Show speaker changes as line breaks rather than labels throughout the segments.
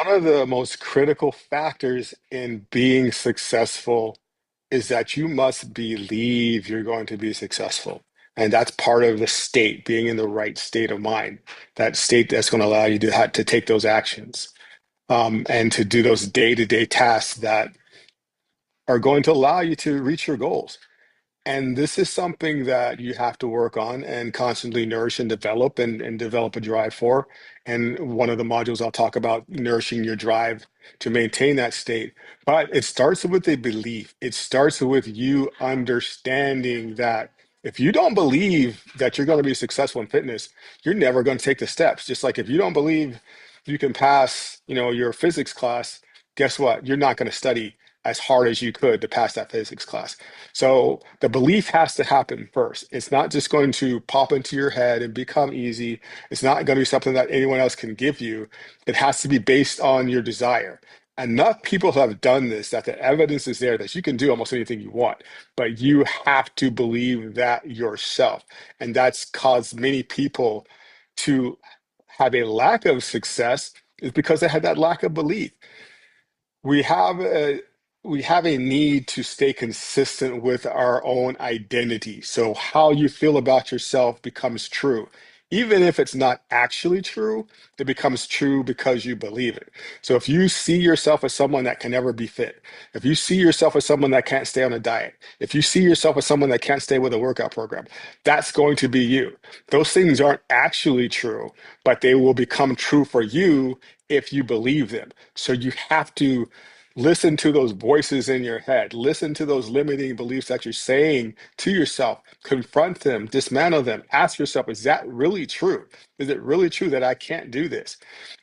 One of the most critical factors in being successful is that you must believe you're going to be successful. And that's part of the state, being in the right state of mind, that state that's going to allow you to to take those actions, and to do those day-to-day tasks that are going to allow you to reach your goals. And this is something that you have to work on and constantly nourish and develop and develop a drive for. And one of the modules I'll talk about nourishing your drive to maintain that state. But it starts with a belief. It starts with you understanding that if you don't believe that you're going to be successful in fitness, you're never going to take the steps. Just like if you don't believe you can pass, your physics class, guess what? You're not going to study as hard as you could to pass that physics class. So the belief has to happen first. It's not just going to pop into your head and become easy. It's not going to be something that anyone else can give you. It has to be based on your desire. Enough people have done this that the evidence is there that you can do almost anything you want, but you have to believe that yourself. And that's caused many people to have a lack of success is because they had that lack of belief. We have a we have a need to stay consistent with our own identity. So how you feel about yourself becomes true. Even if it's not actually true, it becomes true because you believe it. So if you see yourself as someone that can never be fit, if you see yourself as someone that can't stay on a diet, if you see yourself as someone that can't stay with a workout program, that's going to be you. Those things aren't actually true, but they will become true for you if you believe them. So you have to listen to those voices in your head, listen to those limiting beliefs that you're saying to yourself, confront them, dismantle them, ask yourself, is that really true? Is it really true that I can't do this?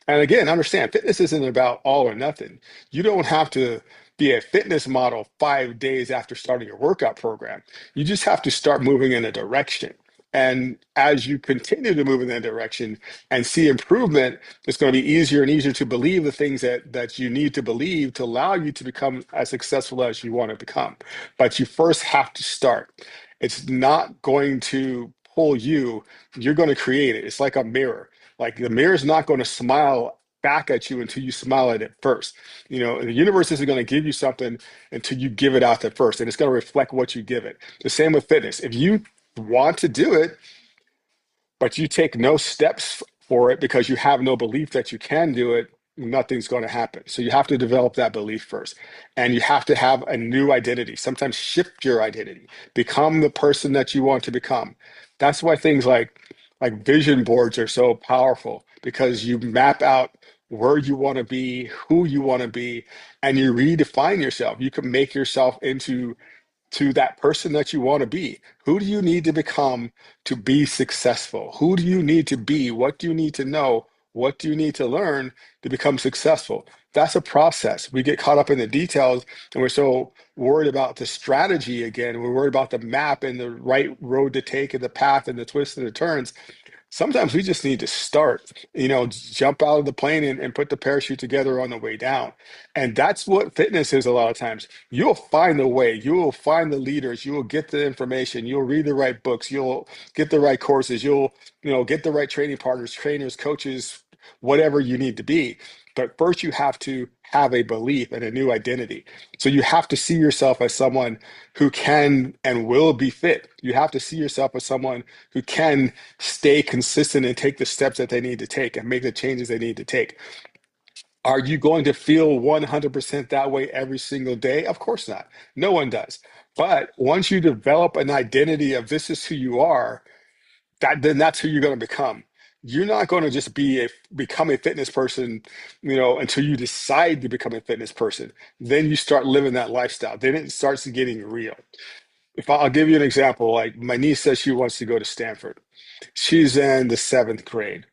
And again, understand fitness isn't about all or nothing. You don't have to be a fitness model 5 days after starting your workout program. You just have to start moving in a direction. And as you continue to move in that direction and see improvement, it's going to be easier and easier to believe the things that you need to believe to allow you to become as successful as you want to become. But you first have to start. It's not going to pull you, you're going to create it. It's like a mirror. Like the mirror is not going to smile back at you until you smile at it first. The universe isn't going to give you something until you give it out there first, and it's going to reflect what you give it. The same with fitness. If you want to do it, but you take no steps for it because you have no belief that you can do it, nothing's going to happen. So you have to develop that belief first. And you have to have a new identity. Sometimes shift your identity, become the person that you want to become. That's why things like vision boards are so powerful because you map out where you want to be, who you want to be, and you redefine yourself. You can make yourself into to that person that you want to be. Who do you need to become to be successful? Who do you need to be? What do you need to know? What do you need to learn to become successful? That's a process. We get caught up in the details and we're so worried about the strategy again. We're worried about the map and the right road to take and the path and the twists and the turns. Sometimes we just need to start, jump out of the plane and put the parachute together on the way down. And that's what fitness is a lot of times. You'll find the way, you will find the leaders, you will get the information, you'll read the right books, you'll get the right courses, you'll, get the right training partners, trainers, coaches, whatever you need to be. But first you have to have a belief and a new identity. So you have to see yourself as someone who can and will be fit. You have to see yourself as someone who can stay consistent and take the steps that they need to take and make the changes they need to take. Are you going to feel 100% that way every single day? Of course not. No one does. But once you develop an identity of this is who you are, then that's who you're going to become. You're not going to just become a fitness person, until you decide to become a fitness person. Then you start living that lifestyle. Then it starts getting real. If I'll give you an example, like my niece says she wants to go to Stanford. She's in the seventh grade.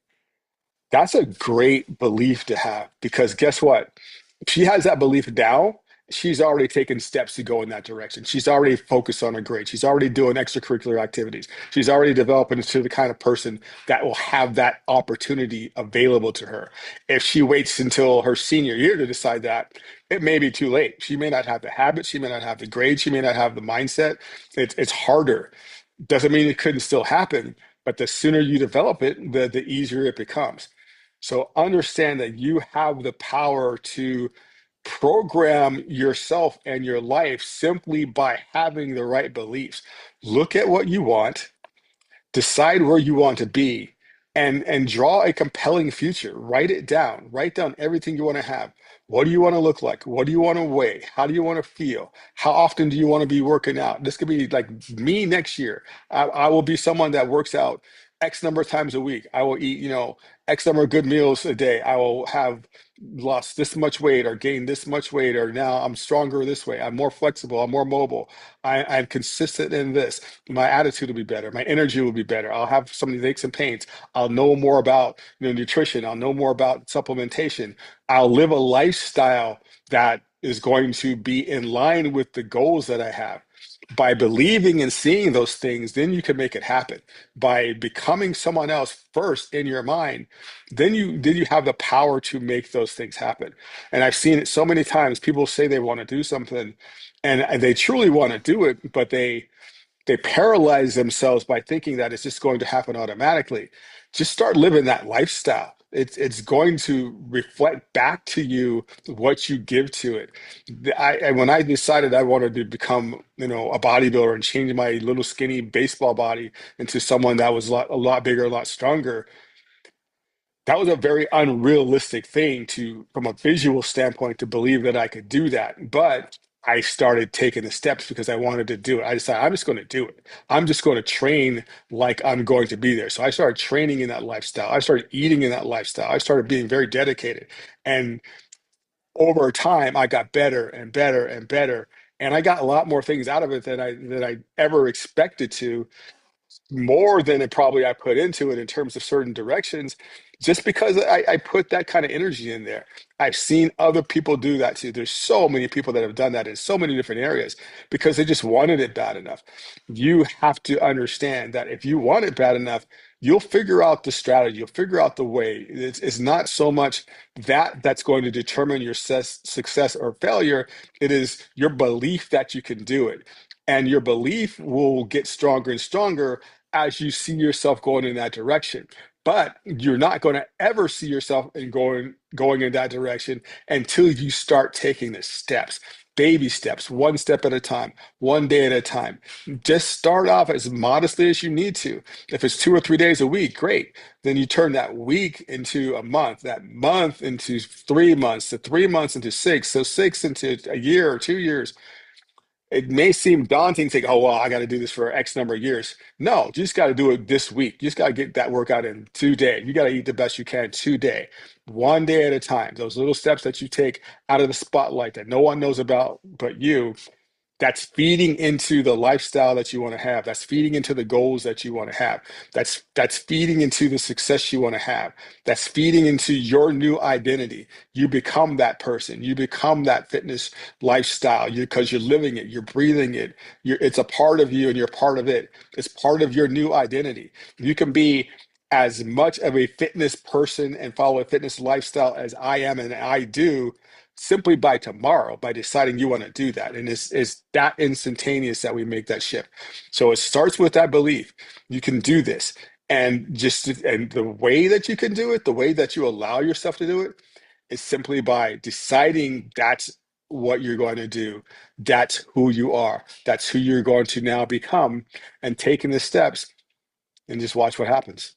That's a great belief to have because guess what? If she has that belief now, she's already taken steps to go in that direction. She's already focused on her grades. She's already doing extracurricular activities. She's already developing into the kind of person that will have that opportunity available to her. If she waits until her senior year to decide that, it may be too late. She may not have the habit. She may not have the grades. She may not have the mindset. It's harder. Doesn't mean it couldn't still happen, but the sooner you develop it, the easier it becomes. So understand that you have the power to program yourself and your life simply by having the right beliefs. Look at what you want, decide where you want to be, and draw a compelling future. Write it down. Write down everything you want to have. What do you want to look like? What do you want to weigh? How do you want to feel? How often do you want to be working out? This could be like me next year. I will be someone that works out X number of times a week. I will eat, X number of good meals a day. I will have lost this much weight or gained this much weight, or now I'm stronger this way. I'm more flexible. I'm more mobile. I'm consistent in this. My attitude will be better. My energy will be better. I'll have some of these aches and pains. I'll know more about nutrition. I'll know more about supplementation. I'll live a lifestyle that is going to be in line with the goals that I have. By believing and seeing those things, then you can make it happen. By becoming someone else first in your mind, then you have the power to make those things happen. And I've seen it so many times. People say they want to do something, and they truly want to do it, but they paralyze themselves by thinking that it's just going to happen automatically. Just start living that lifestyle. It's going to reflect back to you what you give to it. When I decided I wanted to become, a bodybuilder and change my little skinny baseball body into someone that was a lot bigger, a lot stronger, that was a very unrealistic thing from a visual standpoint, to believe that I could do that. But I started taking the steps because I wanted to do it. I decided I'm just going to do it. I'm just going to train like I'm going to be there. So I started training in that lifestyle. I started eating in that lifestyle. I started being very dedicated. And over time, I got better and better and better. And I got a lot more things out of it than I ever expected to, more than it probably I put into it in terms of certain directions, just because I put that kind of energy in there. I've seen other people do that too. There's so many people that have done that in so many different areas because they just wanted it bad enough. You have to understand that if you want it bad enough, you'll figure out the strategy, you'll figure out the way. It's not so much that's going to determine your success or failure. It is your belief that you can do it. And your belief will get stronger and stronger as you see yourself going in that direction. But you're not going to ever see yourself going in that direction until you start taking the steps, baby steps, one step at a time, one day at a time. Just start off as modestly as you need to. If it's 2 or 3 days a week, great. Then you turn that week into a month, that month into 3 months, the 3 months into six, so six into a year or 2 years. It may seem daunting to think, oh, well, I got to do this for X number of years. No, you just got to do it this week. You just got to get that workout in today. You got to eat the best you can today, one day at a time. Those little steps that you take out of the spotlight that no one knows about but you, that's feeding into the lifestyle that you want to have. That's feeding into the goals that you want to have. That's feeding into the success you want to have. That's feeding into your new identity. You become that person. You become that fitness lifestyle because you're living it, you're breathing it. It's a part of you and you're part of it. It's part of your new identity. You can be as much of a fitness person and follow a fitness lifestyle as I am and I do, simply by tomorrow, by deciding you want to do that. And it's that instantaneous that we make that shift. So it starts with that belief. You can do this. And the way that you can do it, the way that you allow yourself to do it, is simply by deciding that's what you're going to do. That's who you are. That's who you're going to now become, and taking the steps and just watch what happens.